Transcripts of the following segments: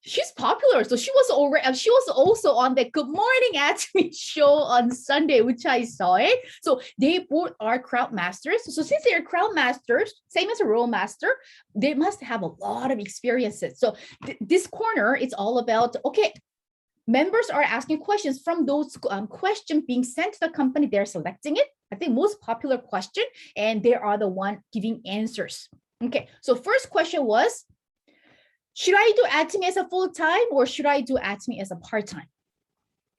she's popular. So she was already, she was also on the Good Morning Atomy show on Sunday, which I saw it. So they both are crowd masters. So since they're crowd masters, same as a role master, they must have a lot of experiences. So this corner, it's all about, okay, members are asking questions from those questions being sent to the company. They're selecting it. I think most popular question, and they are the one giving answers. Okay, so first question was, should I do Atomy as a full-time or should I do Atomy as a part-time?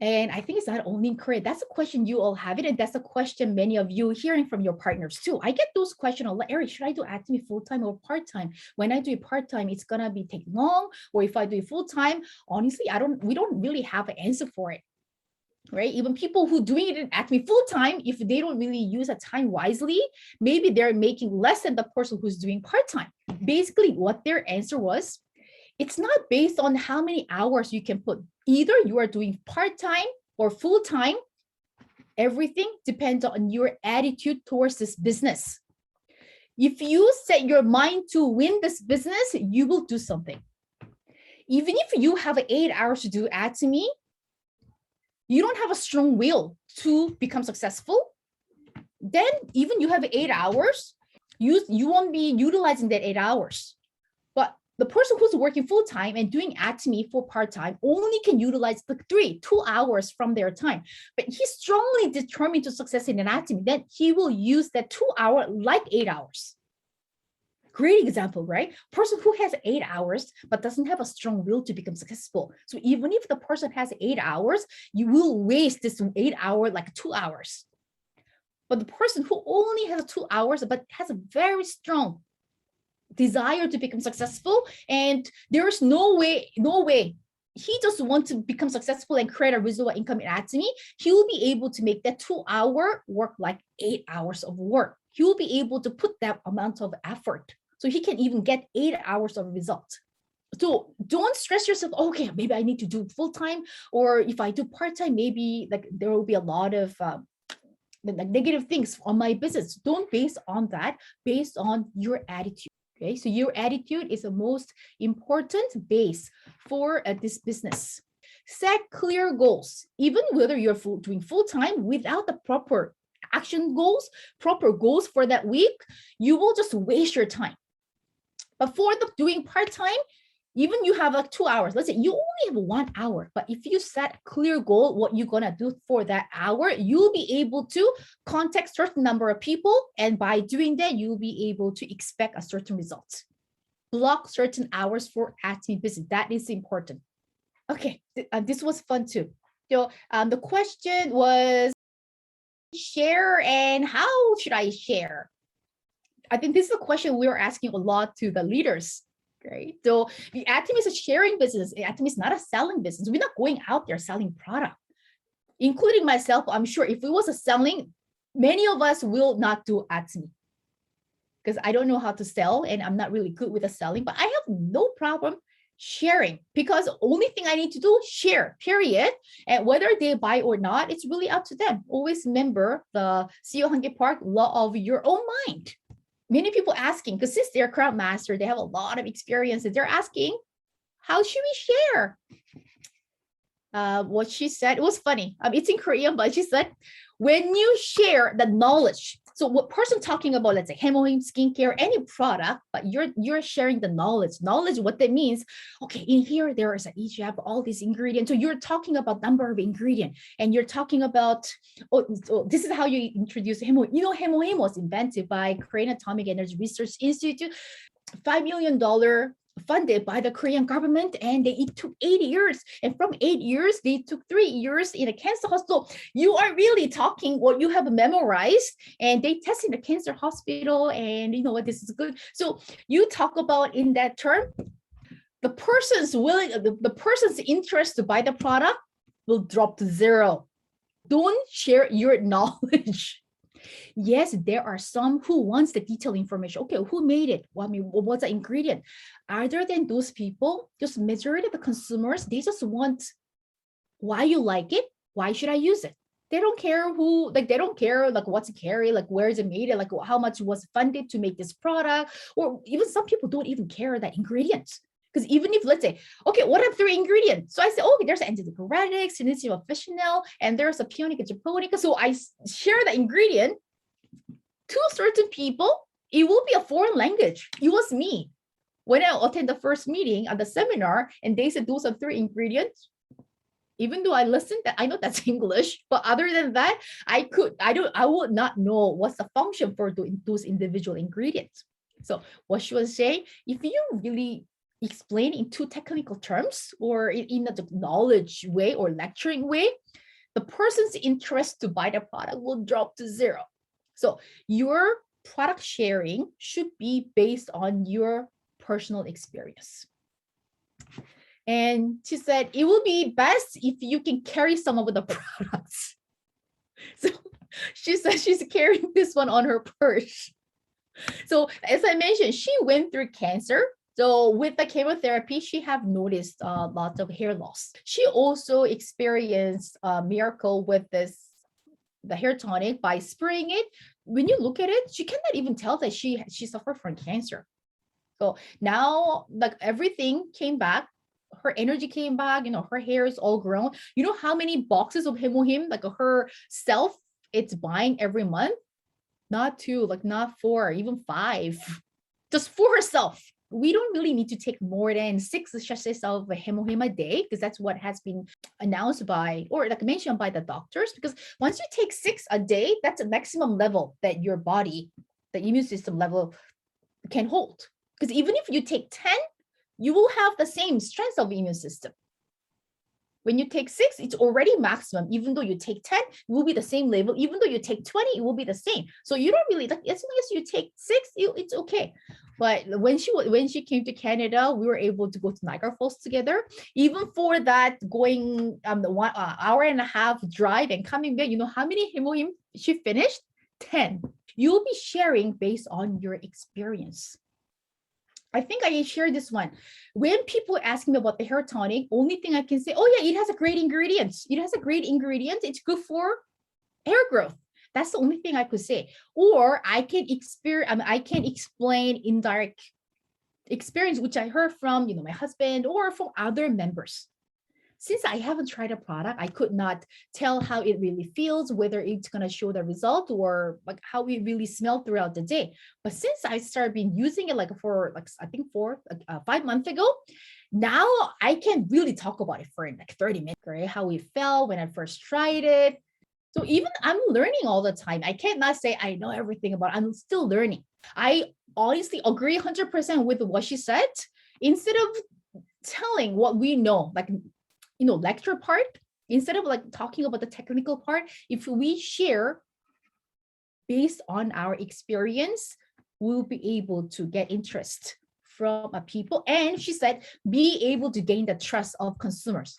And I think it's not only in Korea. That's a question you all have it. And that's a question many of you hearing from your partners too. I get those questions a lot. Eric, should I do Atomy full-time or part-time? When I do it part-time, it's gonna be take long. Or if I do it full-time, honestly, we don't really have an answer for it. Right? Even people who doing it in Atomy full-time, if they don't really use a time wisely, maybe they're making less than the person who's doing part-time. Basically, what their answer was, it's not based on how many hours you can put. Either you are doing part-time or full-time. Everything depends on your attitude towards this business. If you set your mind to win this business, you will do something. Even if you have 8 hours to do Atomy, you don't have a strong will to become successful, then even you have 8 hours, you won't be utilizing that 8 hours. But the person who's working full-time and doing Atomy for part-time only can utilize the 2 hours from their time. But he's strongly determined to success in Atomy, then he will use that 2 hour like 8 hours. Great example, right? Person who has 8 hours but doesn't have a strong will to become successful. So even if the person has 8 hours, you will waste this 8 hour like 2 hours. But the person who only has 2 hours but has a very strong desire to become successful, and there's no way he just wants to become successful and create a residual income in Atomy, he will be able to make that 2 hour work like 8 hours of work. He will be able to put that amount of effort. So he can even get 8 hours of result. So don't stress yourself, okay, maybe I need to do full-time, or if I do part-time, maybe like there will be a lot of like negative things on my business. Don't base on that, based on your attitude. Okay, so your attitude is the most important base for this business. Set clear goals. Even whether you're doing full-time, without the proper action goals, proper goals for that week, you will just waste your time. But for the doing part-time, even you have like 2 hours, let's say you only have 1 hour, but if you set a clear goal, what you're gonna do for that hour, you'll be able to contact certain number of people. And by doing that, you'll be able to expect a certain result. Block certain hours for Atomy business. That is important. Okay, this was fun too. So the question was, share and how should I share? I think this is a question we are asking a lot to the leaders. Right? So the Atomy is a sharing business. Atomy is not a selling business. We're not going out there selling product, including myself. I'm sure if it was a selling, many of us will not do Atomy because I don't know how to sell and I'm not really good with the selling, but I have no problem sharing because the only thing I need to do is share, period. And whether they buy or not, it's really up to them. Always remember the CEO Hange Park law of your own mind. Many people asking, because since they're crowd master, they have a lot of experiences. They're asking, how should we share? What she said, it was funny. It's in Korean, but she said, when you share the knowledge, so what person talking about, let's say Hemohim skincare, any product, but you're sharing the knowledge. Knowledge, what that means, okay, in here there is each have all these ingredients. So you're talking about number of ingredients, and you're talking about, so this is how you introduce Hemo. You know, Hemohim was invented by Korean Atomic Energy Research Institute, $5 million funded by the Korean government, and it took 8 years. And from 8 years, they took 3 years in a cancer hospital. You are really talking what you have memorized, and they test in the cancer hospital, and you know what, this is good. So you talk about in that term, the person's interest to buy the product will drop to 0. Don't share your knowledge. Yes, there are some who wants the detailed information. Okay, who made it? Well, I mean, what's the ingredient? Other than those people, just majority of the consumers, they just want why you like it, why should I use it? They don't care who, like they don't care like what's it carry, like where is it made, like how much was funded to make this product, or even some people don't even care the ingredients. Because even if, let's say, okay, what are 3 ingredients? So I say, okay, there's antidiuretic, synonym officinal, and there's a peonica japonica. So I share the ingredient to certain people. It will be a foreign language. It was me. When I attend the first meeting at the seminar and they said those are 3 ingredients, even though I listened, that I know that's English, but other than that, I would not know what's the function for those individual ingredients. So what she was saying, if you really explain in too technical terms or in a knowledge way or lecturing way, the person's interest to buy the product will drop to 0. So your product sharing should be based on your personal experience. And she said, it will be best if you can carry some of the products. So she said she's carrying this one on her purse. So as I mentioned, she went through cancer. So with the chemotherapy, she have noticed lots of hair loss. She also experienced a miracle with the hair tonic by spraying it. When you look at it, she cannot even tell that she suffered from cancer. So now, like, everything came back. Her energy came back, her hair is all grown. You know how many boxes of Hemohim, like her self, it's buying every month? Not 2, like not 4, even 5, just for herself. We don't really need to take more than 6 sachets of Hemohim a day, because that's what has been announced by, or like mentioned by the doctors, because once you take 6 a day, that's a maximum level that your body, the immune system level, can hold. Because even if you take 10, you will have the same strength of immune system. When you take 6, it's already maximum. Even though you take 10, it will be the same level. Even though you take 20, it will be the same. So you don't really, like, as long as you take 6, it's okay. But when she came to Canada, we were able to go to Niagara Falls together. Even for that, going the 1 hour and a half drive and coming back, you know how many Hemohim she finished? 10. You'll be sharing based on your experience. I think I shared this one. When people ask me about the hair tonic, only thing I can say, oh yeah, it has a great ingredients. It has a great ingredient. It's good for hair growth. That's the only thing I could say. Or I can explain indirect experience, which I heard from, my husband or from other members. Since I haven't tried a product, I could not tell how it really feels, whether it's going to show the result or like how it really smelled throughout the day. But since I started been using it for 5 months ago, now I can really talk about it for like 30 minutes, right? How it felt when I first tried it. So even I'm learning all the time. I cannot say I know everything about it. I'm still learning. I honestly agree 100% with what she said. Instead of telling what we know, like, lecture part, instead of like talking about the technical part, if we share based on our experience, we'll be able to get interest from people. And she said, be able to gain the trust of consumers.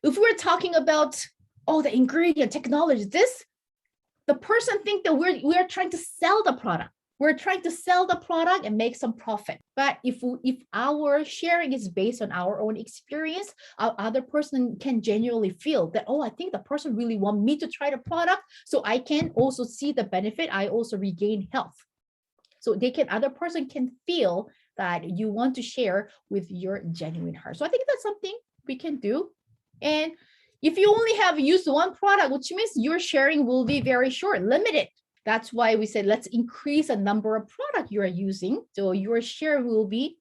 If we're talking about, the ingredient technology, the person think that we're trying to sell the product. We're trying to sell the product and make some profit. But if our sharing is based on our own experience, our other person can genuinely feel that, I think the person really want me to try the product, so I can also see the benefit. I also regain health. So other person can feel that you want to share with your genuine heart. So I think that's something we can do. And if you only have used one product, which means your sharing will be very short, limited. That's why we said, let's increase the number of products you are using. So your share will be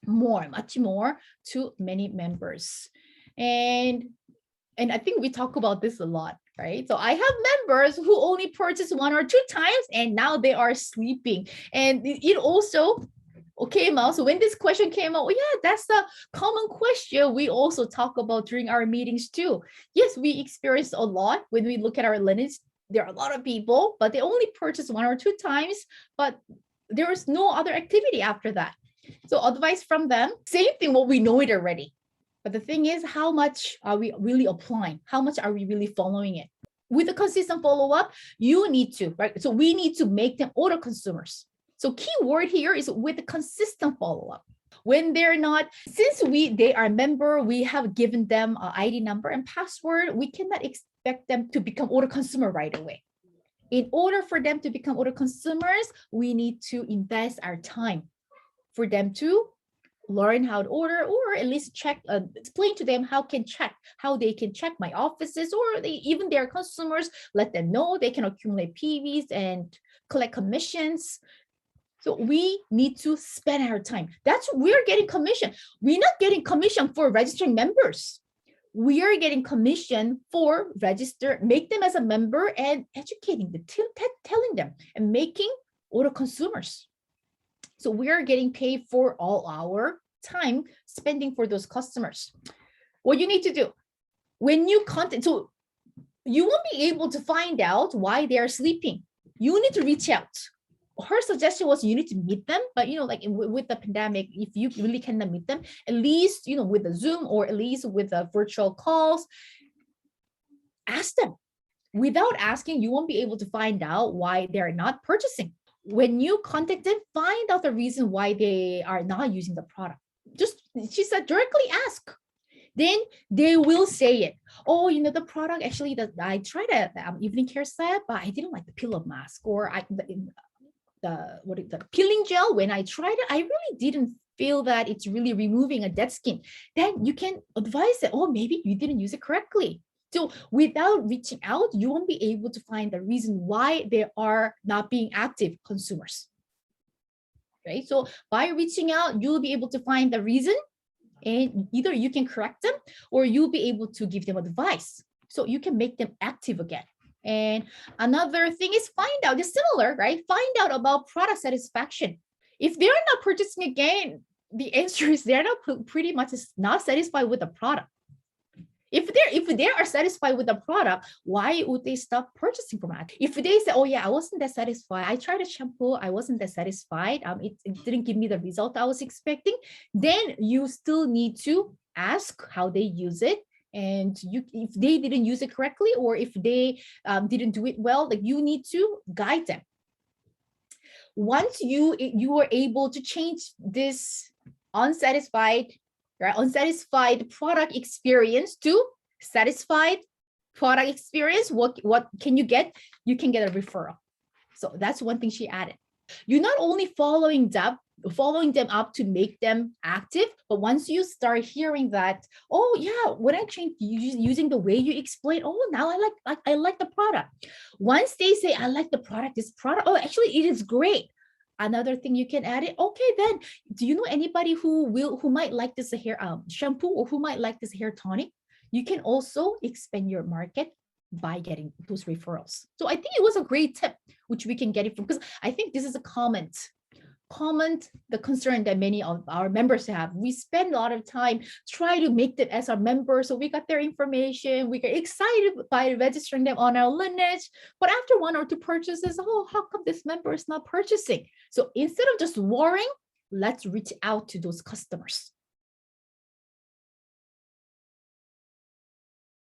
much more to many members. And I think we talk about this a lot, right? So I have members who only purchase 1 or 2 times and now they are sleeping. And it also came out. So when this question came out, that's a common question we also talk about during our meetings too. Yes, we experience a lot when we look at our lineage. There are a lot of people, but they only purchase 1 or 2 times, but there is no other activity after that. So advice from them, same thing, what we know it already. But the thing is, how much are we really applying? How much are we really following it? With a consistent follow-up, you need to, right? So we need to make them auto consumers. So key word here is with a consistent follow-up. When they're not, since they are a member, we have given them an ID number and password, we cannot expect them to become auto consumer right away. In order for them to become auto consumers, we need to invest our time for them to learn how to order, or at least check, explain to them how they can check my offices, or even their customers, let them know they can accumulate PVs and collect commissions. So we need to spend our time. That's we're getting commission. We're not getting commission for registering members. We are getting commission for make them as a member and educating them, telling them and making auto consumers. So we are getting paid for all our time spending for those customers. What you need to do when you contact, so you won't be able to find out why they are sleeping. You need to reach out. Her suggestion was you need to meet them, but like with the pandemic, if you really cannot meet them, at least with the Zoom or at least with the virtual calls, ask them. Without asking, you won't be able to find out why they're not purchasing. When you contact them, find out the reason why they are not using the product. She said, directly ask. Then they will say it. Oh, the product actually that I tried a evening care set, but I didn't like the pillow mask, or the peeling gel. When I tried it, I really didn't feel that it's really removing a dead skin. Then you can advise that, oh, maybe you didn't use it correctly. So without reaching out, you won't be able to find the reason why they are not being active consumers. Right? So by reaching out, you'll be able to find the reason, and either you can correct them or you'll be able to give them advice so you can make them active again. And another thing is find out, it's similar, right? Find out about product satisfaction. If they're not purchasing again, the answer is they're not pretty much not satisfied with the product. If they are satisfied with the product, why would they stop purchasing from us? If they say, oh yeah, I wasn't that satisfied, I tried a shampoo, I wasn't that satisfied, it didn't give me the result I was expecting, then you still need to ask how they use it. And if they didn't use it correctly, or if they didn't do it well, like you need to guide them. Once you are able to change this unsatisfied product experience to satisfied product experience, what can you get? You can get a referral. So that's one thing she added. You're not only following them up to make them active, but once you start hearing that, oh yeah, when I change using the way you explain, oh, now I like the product. Once they say, I like this product, oh, actually it is great. Another thing you can add it. Okay, then do you know anybody who might like this hair shampoo, or who might like this hair tonic? You can also expand your market by getting those referrals. So I think it was a great tip, which we can get it from, because I think this is a comment the concern that many of our members have. We spend a lot of time trying to make them as our members, so we got their information, we get excited by registering them on our lineage, but after 1 or 2 purchases, oh, how come this member is not purchasing? So instead of just worrying, let's reach out to those customers.